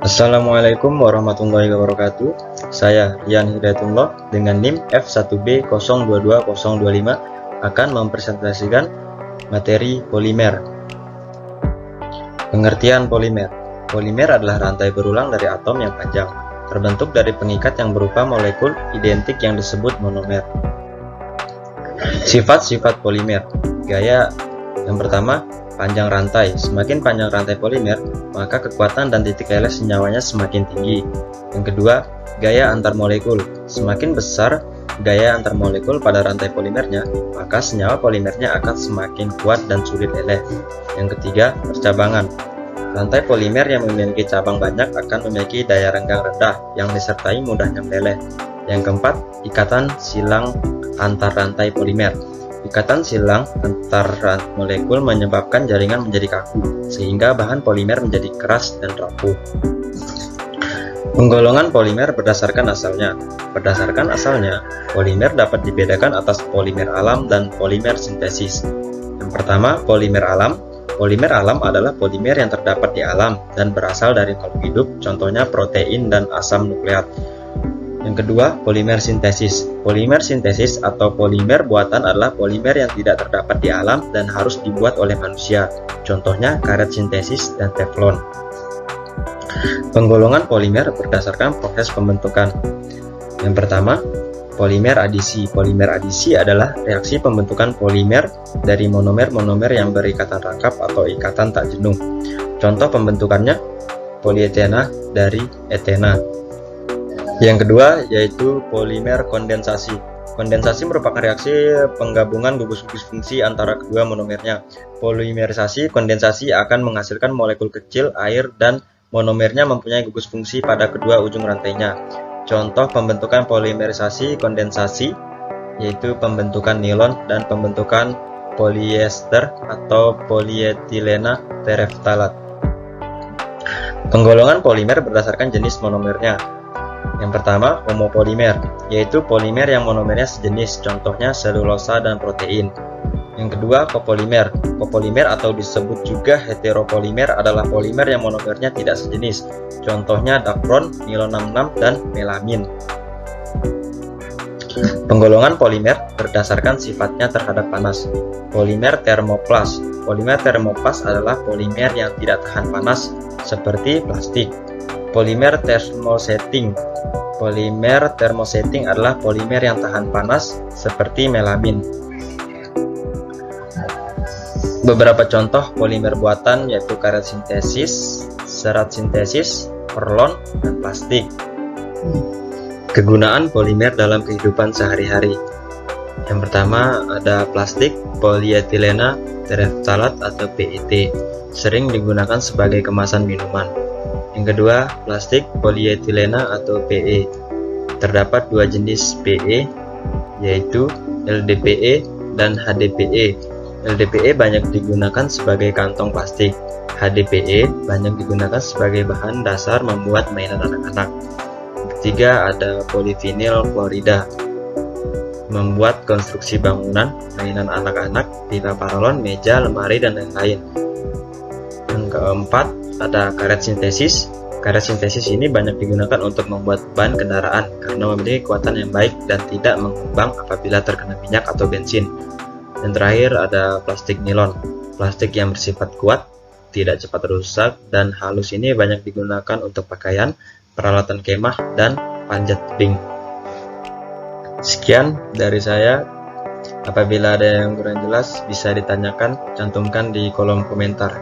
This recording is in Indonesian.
Assalamualaikum warahmatullahi wabarakatuh. Saya Rian Hidayatullah dengan NIM F1B022025 akan mempresentasikan materi polimer. Pengertian polimer. Polimer adalah rantai berulang dari atom yang panjang, terbentuk dari pengikat yang berupa molekul identik yang disebut monomer. Sifat-sifat polimer. Gaya yang pertama, panjang rantai. Semakin panjang rantai polimer, maka kekuatan dan titik leleh senyawanya semakin tinggi. Yang kedua, gaya antar molekul. Semakin besar gaya antar molekul pada rantai polimernya, maka senyawa polimernya akan semakin kuat dan sulit leleh. Yang ketiga, percabangan. Rantai polimer yang memiliki cabang banyak akan memiliki daya renggang rendah yang disertai mudahnya meleleh. Yang keempat, ikatan silang antar rantai polimer. Ikatan silang antar molekul menyebabkan jaringan menjadi kaku, sehingga bahan polimer menjadi keras dan rapuh. Penggolongan polimer berdasarkan asalnya. Berdasarkan asalnya, polimer dapat dibedakan atas polimer alam dan polimer sintesis. Yang pertama, polimer alam. Polimer alam adalah polimer yang terdapat di alam dan berasal dari makhluk hidup, contohnya protein dan asam nukleat. Yang kedua, polimer sintesis. Polimer sintesis atau polimer buatan adalah polimer yang tidak terdapat di alam dan harus dibuat oleh manusia. Contohnya karet sintesis dan teflon. Penggolongan polimer berdasarkan proses pembentukan. Yang pertama, polimer adisi. Polimer adisi adalah reaksi pembentukan polimer dari monomer-monomer yang berikatan rangkap atau ikatan tak jenuh. Contoh pembentukannya, polietena dari etena. Yang kedua yaitu polimer kondensasi. Kondensasi merupakan reaksi penggabungan gugus-gugus fungsi antara kedua monomernya. Polimerisasi kondensasi akan menghasilkan molekul kecil air dan monomernya mempunyai gugus fungsi pada kedua ujung rantainya. Contoh pembentukan polimerisasi kondensasi yaitu pembentukan nilon dan pembentukan polyester atau polietilena tereftalat. Penggolongan polimer berdasarkan jenis monomernya. Yang pertama, homopolimer, yaitu polimer yang monomernya sejenis, contohnya selulosa dan protein. Yang kedua, copolimer. Copolimer atau disebut juga heteropolimer adalah polimer yang monomernya tidak sejenis, contohnya dacron, nilon 66, dan melamin. Penggolongan polimer berdasarkan sifatnya terhadap panas. Polimer termoplas. Polimer termoplas adalah polimer yang tidak tahan panas, seperti plastik. Polimer thermosetting. Polimer thermosetting adalah polimer yang tahan panas seperti melamin. Beberapa contoh polimer buatan yaitu karet sintesis, serat sintesis, porlon, dan plastik. Kegunaan polimer dalam kehidupan sehari-hari. Yang pertama ada plastik polietilena tereftalat atau PET, sering digunakan sebagai kemasan minuman. Yang kedua, plastik polietilena atau PE. Terdapat dua jenis PE, yaitu LDPE dan HDPE. LDPE banyak digunakan sebagai kantong plastik. HDPE banyak digunakan sebagai bahan dasar membuat mainan anak-anak. Ketiga, ada polivinil klorida. Membuat konstruksi bangunan, mainan anak-anak, pipa paralon, meja, lemari, dan lain-lain. Yang keempat, ada karet sintesis. Karet sintesis ini banyak digunakan untuk membuat ban kendaraan karena memiliki kekuatan yang baik dan tidak mengembang apabila terkena minyak atau bensin. Dan terakhir ada plastik nilon. Plastik yang bersifat kuat, tidak cepat rusak, dan halus ini banyak digunakan untuk pakaian, peralatan kemah, dan panjat tebing. Sekian dari saya. Apabila ada yang kurang jelas bisa ditanyakan, cantumkan di kolom komentar.